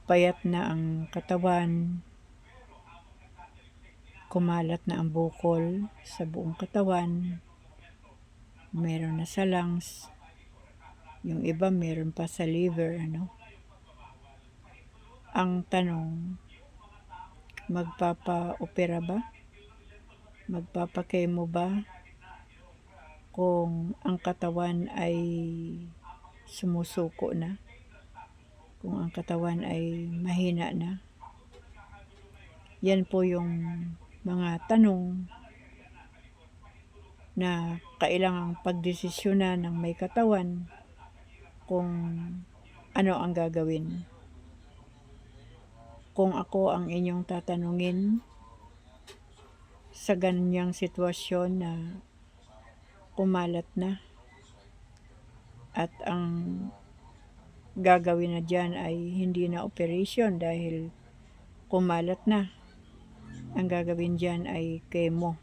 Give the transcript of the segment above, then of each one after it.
payat na ang katawan, kumalat na ang bukol sa buong katawan, meron na sa lungs, yung iba meron pa sa liver, Ang tanong, magpapa-opera ba? Magpapa-chemo ba? Kung ang katawan ay sumusuko na? Kung ang katawan ay mahina na? Yan po yung mga tanong na kailangang pagdesisyonan ng may katawan kung ano ang gagawin. Kung ako ang inyong tatanungin sa ganyang sitwasyon na kumalat na at ang gagawin na dyan ay hindi na operation dahil kumalat na, ang gagawin dyan ay chemo.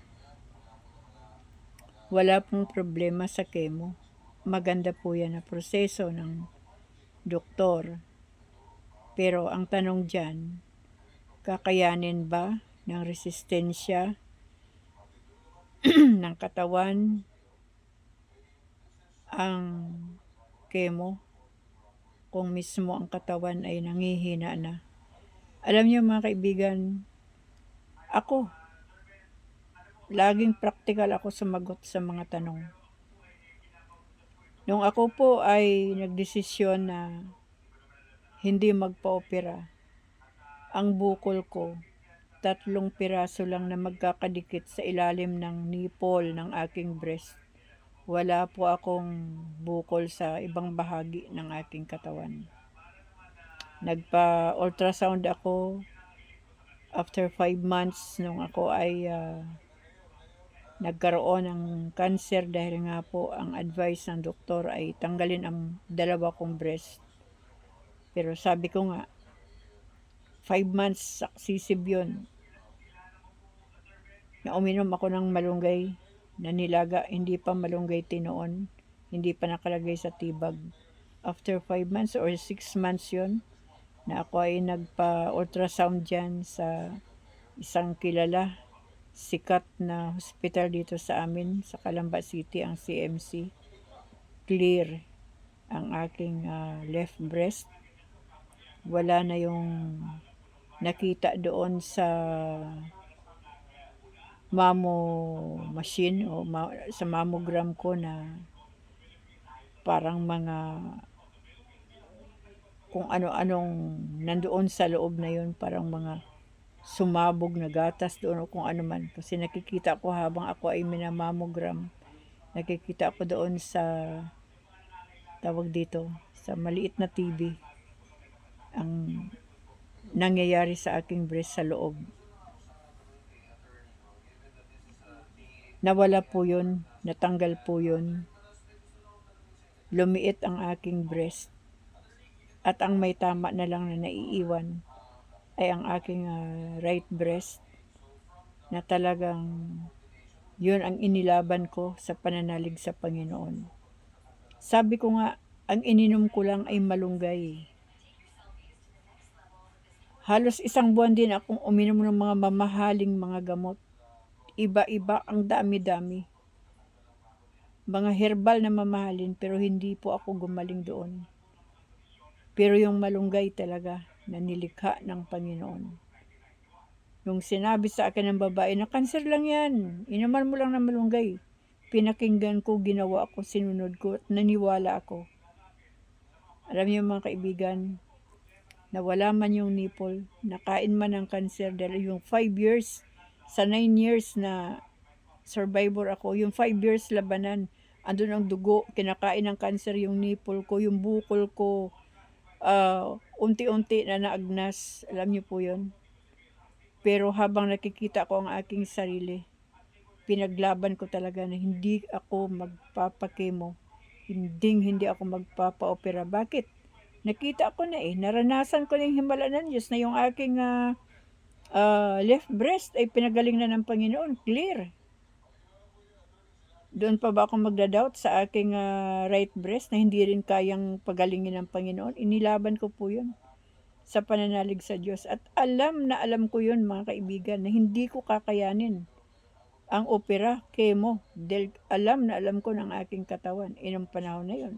Wala pong problema sa chemo. Maganda po yan na proseso ng doktor. Pero ang tanong dyan, kakayanin ba ng resistensya ng katawan ang chemo kung mismo ang katawan ay nangihina na? Alam niyo mga kaibigan, ako, laging practical ako sumagot sa mga tanong. Nung ako po ay nagdesisyon na hindi magpa-opera, ang bukol ko, 3 piraso lang na magkakadikit sa ilalim ng nipple ng aking breast. Wala po akong bukol sa ibang bahagi ng aking katawan. Nagpa-ultrasound ako after 5 months nung ako ay nagkaroon ng cancer dahil nga po ang advice ng doktor ay tanggalin ang 2 kong breast. Pero sabi ko nga, 5 months successive yun na uminom ako ng malunggay na nilaga, hindi pa malunggay tinoon, hindi pa nakalagay sa tibag. After 5 months or 6 months yun, na ako ay nagpa-ultrasound dyan sa isang kilala, sikat na hospital dito sa amin, sa Calamba City, ang CMC. Clear ang aking left breast. Wala na yung nakita doon sa mammo machine o sa mammogram ko na parang mga kung ano-anong nandoon sa loob na yun, parang mga sumabog na gatas doon o kung ano man. Kasi nakikita ko habang ako ay minamammogram, nakikita ko doon sa tawag dito, sa maliit na TV ang nangyayari sa aking breast sa loob. Nawala po yun, natanggal po yun. Lumiit ang aking breast. At ang may tama na lang na naiiwan ay ang aking right breast na talagang yun ang inilaban ko sa pananalig sa Panginoon. Sabi ko nga, ang ininom ko lang ay malunggay. Halos 1 buwan din akong uminom ng mga mamahaling mga gamot. Iba-iba, ang dami-dami. Mga herbal na mamahalin, pero hindi po ako gumaling doon. Pero yung malunggay talaga na nilikha ng Panginoon. Nung sinabi sa akin ng babae na cancer lang yan, inuman mo lang ng malunggay. Pinakinggan ko, ginawa ko, sinunod ko, at naniwala ako. Alam niyo mga kaibigan, nawala man yung nipple, nakain man ng cancer dahil yung 5 years, sa 9 years na survivor ako, yung 5 years labanan, andun ang dugo, kinakain ng cancer yung nipple ko, yung bukol ko, unti-unti na naagnas, alam niyo po yun. Pero habang nakikita ko ang aking sarili, pinaglaban ko talaga na hindi ako magpapakemo, hindi ako magpapa-opera. Bakit? Nakita ko na naranasan ko na yung himala ng Diyos na yung aking left breast ay pinagaling na ng Panginoon, clear. Doon pa ba ako magda-doubt sa aking right breast na hindi rin kayang pagalingin ng Panginoon? Inilaban ko po yun. sa pananalig sa Diyos. At alam na alam ko yun mga kaibigan, na hindi ko kakayanin ang opera, chemo, dahil alam na alam ko ng aking katawan inong panahon na yun.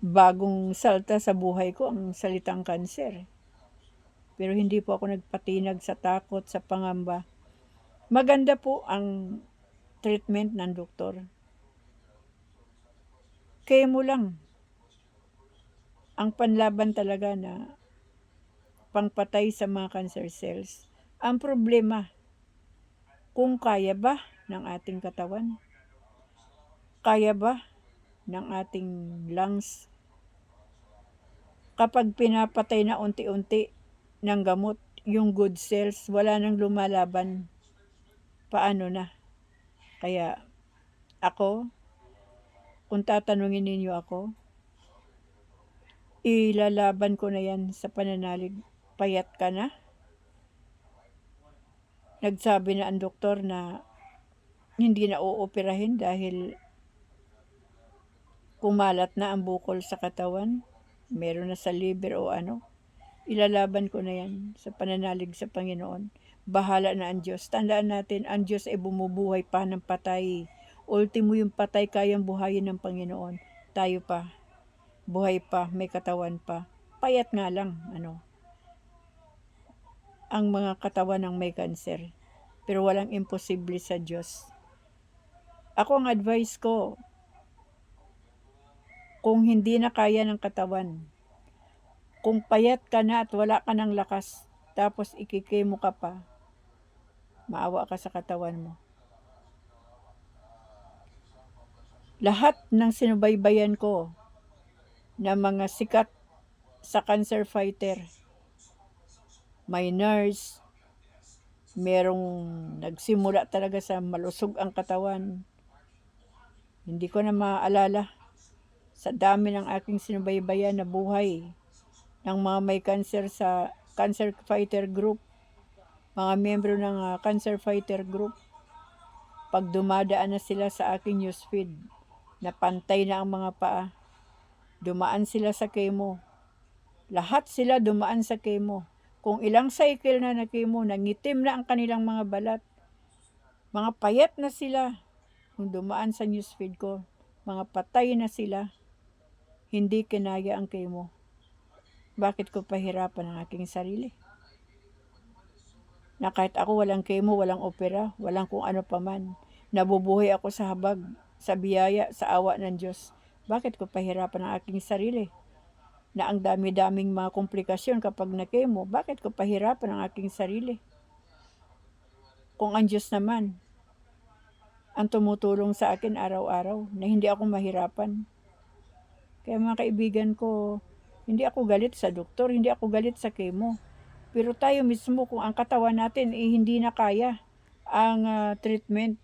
Bagong salta sa buhay ko ang salitang kanser. Pero hindi po ako nagpatinag sa takot, sa pangamba. Maganda po ang treatment ng doktor. Chemo lang ang panlaban talaga na pangpatay sa mga cancer cells. Ang problema, kung kaya ba ng ating katawan? Kaya ba ng ating lungs? Kapag pinapatay na unti-unti ng gamot, yung good cells, wala nang lumalaban. Paano na? Kaya ako, kung tatanungin ninyo ako, ilalaban ko na yan sa pananalig. Payat ka na? Nagsabi na ang doktor na hindi na uoperahin dahil kumalat na ang bukol sa katawan. Meron na sa liver o ano. Ilalaban ko na yan sa pananalig sa Panginoon. Bahala na ang Diyos. Tandaan natin, ang Diyos ay bumubuhay pa ng patay. Ultimo yung patay kayang buhayin ng Panginoon. Tayo pa, buhay pa, may katawan pa. Payat nga lang, ang mga katawan ng may kanser. Pero walang imposible sa Diyos. Ako ang advice ko, kung hindi na kaya ng katawan, kung payat ka na at wala ka ng lakas, tapos ikikemo ka pa, maawa ka sa katawan mo. Lahat ng sinubaybayan ko na mga sikat sa cancer fighter, may nurse, merong nagsimula talaga sa malusog ang katawan. Hindi ko na maalala sa dami ng aking sinubaybayan na buhay ng mga may cancer sa cancer fighter group, mga miyembro ng cancer fighter group. Pag dumadaan na sila sa aking newsfeed, na pantay na ang mga paa, dumaan sila sa chemo. Lahat sila dumaan sa chemo. Kung ilang cycle na na chemo, nangitim na ang kanilang mga balat. Mga payat na sila. Kung dumaan sa newsfeed ko, mga patay na sila. Hindi kinaya ang chemo. Bakit ko pahirapan ang aking sarili? Na kahit ako walang chemo, walang opera, walang kung ano paman. Nabubuhay ako sa habag, sa biyaya, sa awa ng Diyos. Bakit ko pahirapan ang aking sarili? Na ang dami-daming mga komplikasyon kapag na-chemo, bakit ko pahirapan ang aking sarili? Kung ang Diyos naman ang tumutulong sa akin araw-araw na hindi ako mahirapan. Kaya mga kaibigan ko, hindi ako galit sa doktor, hindi ako galit sa chemo. Pero tayo mismo, kung ang katawan natin hindi na kaya ang treatment,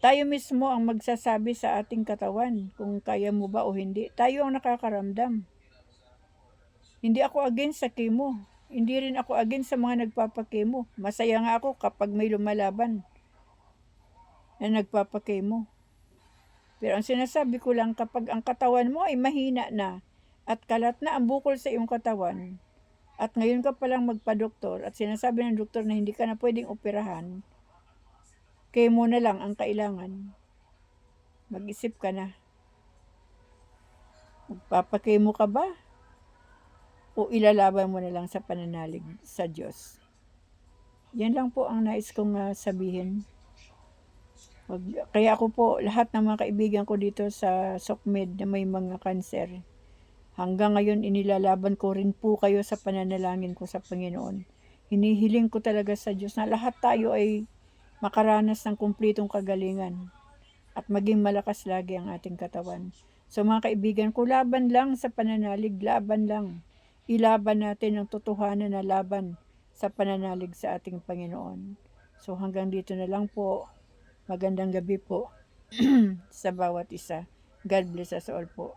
tayo mismo ang magsasabi sa ating katawan kung kaya mo ba o hindi. Tayo ang nakakaramdam. Hindi ako against sa chemo. Hindi rin ako against sa mga nagpapakemo. Masaya nga ako kapag may lumalaban na nagpapakemo. Pero ang sinasabi ko lang, kapag ang katawan mo ay mahina na at kalat na ang bukol sa iyong katawan, at ngayon ka palang magpa-doktor at sinasabi ng doktor na hindi ka na pwedeng operahan, chemo na lang ang kailangan. Mag-isip ka na. Magpapakemo ka ba? O ilalaban mo na lang sa pananalig sa Diyos? Yan lang po ang nais kong sabihin. Kaya ako po, lahat ng mga kaibigan ko dito sa SOCMED na may mga kanser, hanggang ngayon inilalaban ko rin po kayo sa pananalangin ko sa Panginoon. Hinihiling ko talaga sa Diyos na lahat tayo ay makaranas ng kumplitong kagalingan at maging malakas lagi ang ating katawan. So mga kaibigan ko, laban lang sa pananalig, laban lang. Ilaban natin ang totohanan na laban sa pananalig sa ating Panginoon. So hanggang dito na lang po. Magandang gabi po sa bawat isa. God bless us all po.